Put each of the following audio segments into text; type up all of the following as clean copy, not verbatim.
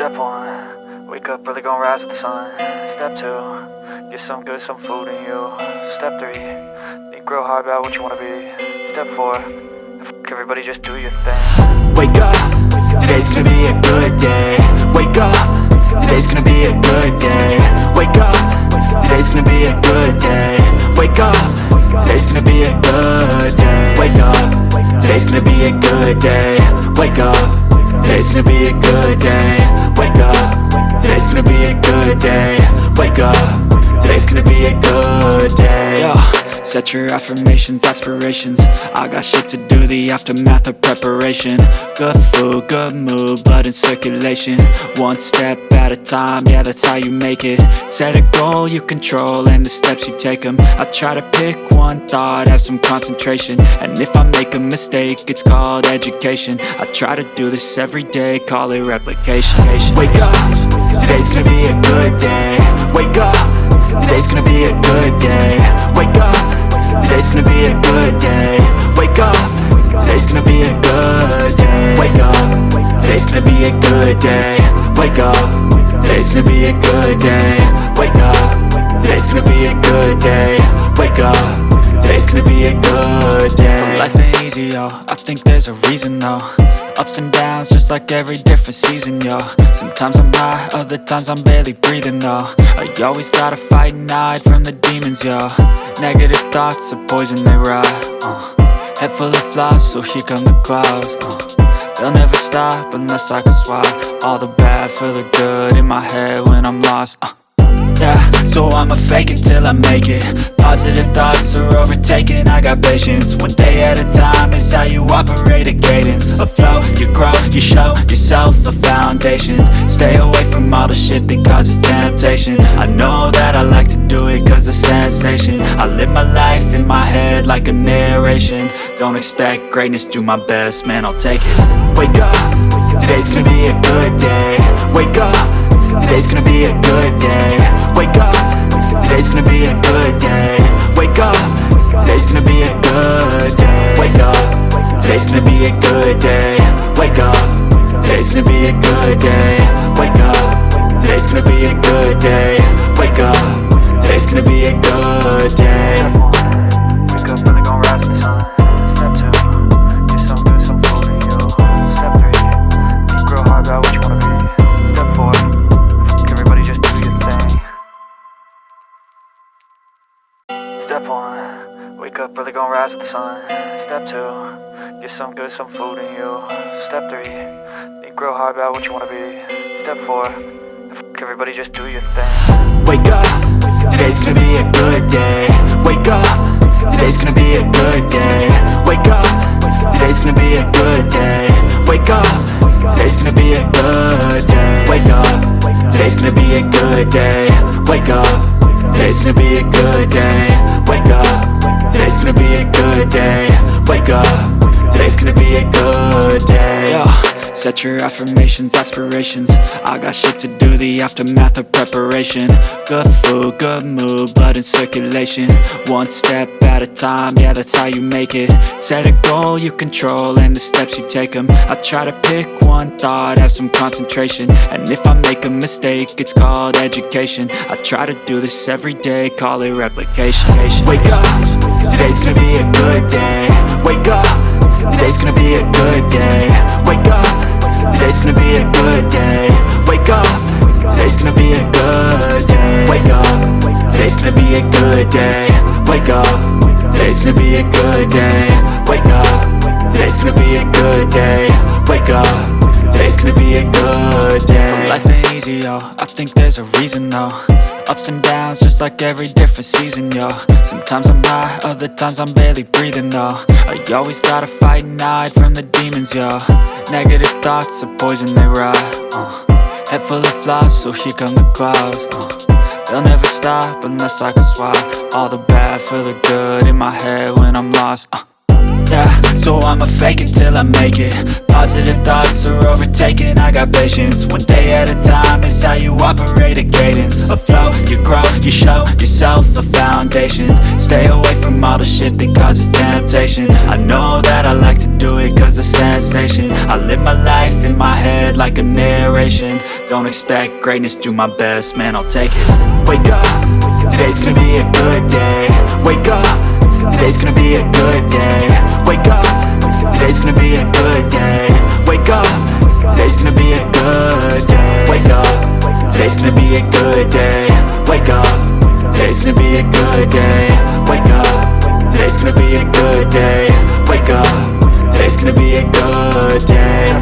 Step 1, wake up early, gon' rise with the sun. Step 2, get some good, some food in you. Step 3, think real hard about what you wanna be. Step 4, everybody just do your thing. Wake up, today's gonna be a good day. Wake up, today's gonna be a good day. Wake up, today's gonna be a good day. Wake up, today's gonna be a good day. Wake up, today's gonna be a good day. Wake up, today's gonna be a good day. Wake up, today's gonna be a good day. Wake up, today's gonna be a good day. Yo, set your affirmations, aspirations. I got shit to do, the aftermath of preparation. Good food, good mood, blood in circulation. One step at a time, yeah, that's how you make it. Set a goal you control and the steps you take them. I try to pick one thought, have some concentration. And if I make a mistake, it's called education. I try to do this every day, call it replication. Wake up, today's gonna be a good day. Wake up, today's gonna be a good day. Wake up, today's gonna be a good day. Wake up, today's gonna be a good day. Wake up, today's gonna be a good day. Wake up, today's gonna be a good day. Wake up, today's gonna be a good day. Wake up, today's gonna be a good day. So life ain't easy, yo, I think there's a reason though. Ups and downs, just like every different season, yo. Sometimes I'm high, other times I'm barely breathing, though. I always gotta fight and hide from the demons, yo. Negative thoughts are poison, they rot. Head full of flies, so here come the clouds. They'll never stop unless I can swap all the bad for the good in my head when I'm lost. Yeah, so I'ma fake it till I make it. Positive thoughts are overtaken, I got patience. One day at a time is how you operate a cadence. A flow, you grow, you show yourself a foundation. Stay away from all the shit that causes temptation. I know that I like to do it cause it's sensation. I live my life in my head like a narration. Don't expect greatness, do my best, man, I'll take it. Wake up, today's gonna be a good day. Wake up, today's gonna be a good day. Wake up, today's gonna be a good day. Wake up, today's gonna be a good day. Wake up, today's gonna be a good day. Wake up, today's gonna be a good day. Wake up, today's gonna be a good day. Wake up, today's gonna be a good day. Wake up early, gon' rise with the sun. Step 2, get some good, some food in you. Step 3, think real hard about what you wanna be. Step 4, everybody just do your thing. Step 1, wake up early, gon' rise with the sun. Step 2, get some good, some food in you. Step 3, think real hard about what you wanna be. Step 4, everybody just do your thing. Wake up, today's gonna be a good day. Wake up, today's gonna be a good day. Wake up, today's gonna be a good day. Wake up, today's gonna be a good day. Wake up, today's gonna be a good day. Wake up, today's gonna be a good day. Wake up, today's gonna be a good day. Wake up, today's gonna be a good day. Yo, set your affirmations, aspirations. I got shit to do, the aftermath of preparation. Good food, good mood, blood in circulation. One step at a time, yeah, that's how you make it. Set a goal you control and the steps you take them. I try to pick one thought, have some concentration. And if I make a mistake, it's called education. I try to do this every day, call it replication. Wake up, today's gonna be a good day. Wake up, today's gonna be a good day. Wake up, today's gonna be a good day. Wake up, today's gonna be a good day. Wake up, today's gonna be a good day. Wake up, today's gonna be a good day. Wake up, today's gonna be a good day. Wake up, today's gonna be a good day. So life ain't easy, yo, I think there's a reason though. Ups and downs, just like every different season, yo. Sometimes I'm high, other times I'm barely breathing, though. I always gotta fight and hide from the demons, yo. Negative thoughts are poison, they rot. Head full of flies, so here come the clouds. They'll never stop unless I can swap all the bad for the good in my head when I'm lost. Yeah, so I'ma fake it till I make it. Positive thoughts are overtaken, I got patience. One day at a time is how you operate a cadence. A flow, you grow, you show yourself a foundation. Stay away from all the shit that causes temptation. I know that I like to do it cause of sensation. I live my life in my head like a narration. Don't expect greatness, do my best, man, I'll take it. Wake up, today's gonna be a good day. Wake up, today's gonna be a good day. Wake up, today's gonna be a good day. Wake up, today's gonna be a good day. Wake up, today's gonna be a good day. Wake up, today's gonna be a good day. Wake up, today's gonna be a good day. Wake up, today's gonna be a good day.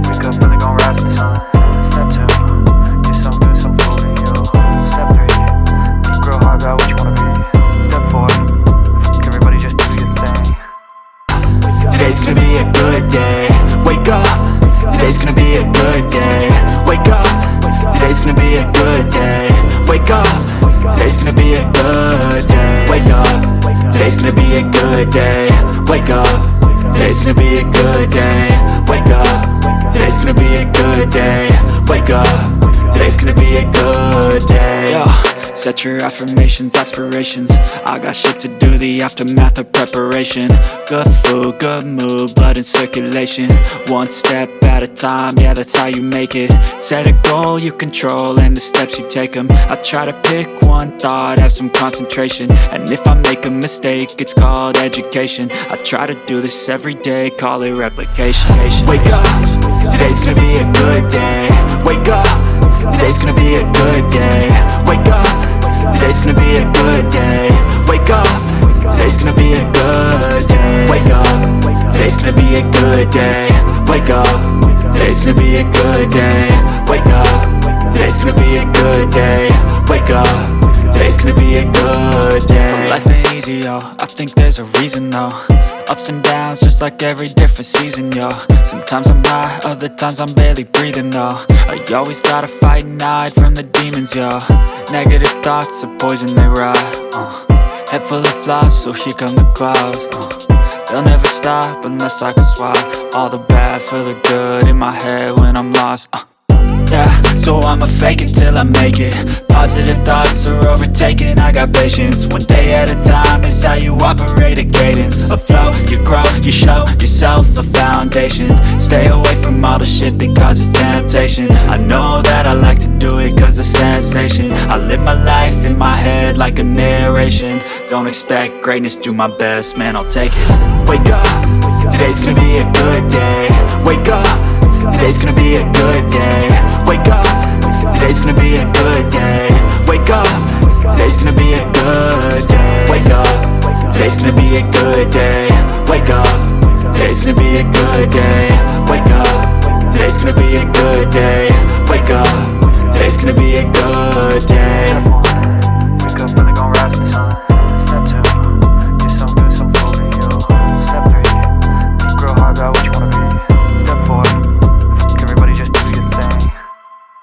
Wake up, really gon' rise with the sun. Step 2, get some good, some food in you. Step 3, think real hard about what you wanna be. Step 4, everybody just do your thing. Today's gonna be a good day. Wake up, today's gonna be a good day. Wake up, today's gonna be a good day. Wake up, today's gonna be a good day. Wake up, today's gonna be a good day. Wake up, today's gonna be a good day. Wake up, today's gonna be a good day. Wake up, today's gonna be a good day. Yo, set your affirmations, aspirations. I got shit to do, the aftermath of preparation. Good food, good mood, blood in circulation. One step at a time, yeah, that's how you make it. Set a goal you control and the steps you take them. I try to pick one thought, have some concentration. And if I make a mistake, it's called education. I try to do this every day, call it replication. Wake up, today's gonna be a good day. Wake up, today's gonna be a good day. Wake up, today's gonna be a good day. Wake up, today's gonna be a good day. Wake up, today's gonna be a good day. Wake up, today's gonna be a good day. Wake up, today's gonna be a good day. Wake up, today's gonna be a good day. So life ain't easy, yo, I think there's a reason though. Ups and downs, just like every different season, yo. Sometimes I'm high, other times I'm barely breathing, though. I always gotta fight and hide from the demons, yo. Negative thoughts are poison, they rot. Head full of flies, so here come the clouds. They'll never stop unless I can swap all the bad for the good in my head when I'm lost. Yeah, so I'ma fake it till I make it. Positive thoughts are overtaken, I got patience. One day at a time is how you operate a cadence. A flow, you grow, you show yourself a foundation. Stay away from all the shit that causes temptation. I know that I like to do it cause of sensation. I live my life in my head like a narration. Don't expect greatness, do my best, man, I'll take it. Wake up, today's gonna be a good day. Wake up, today's gonna be a good day.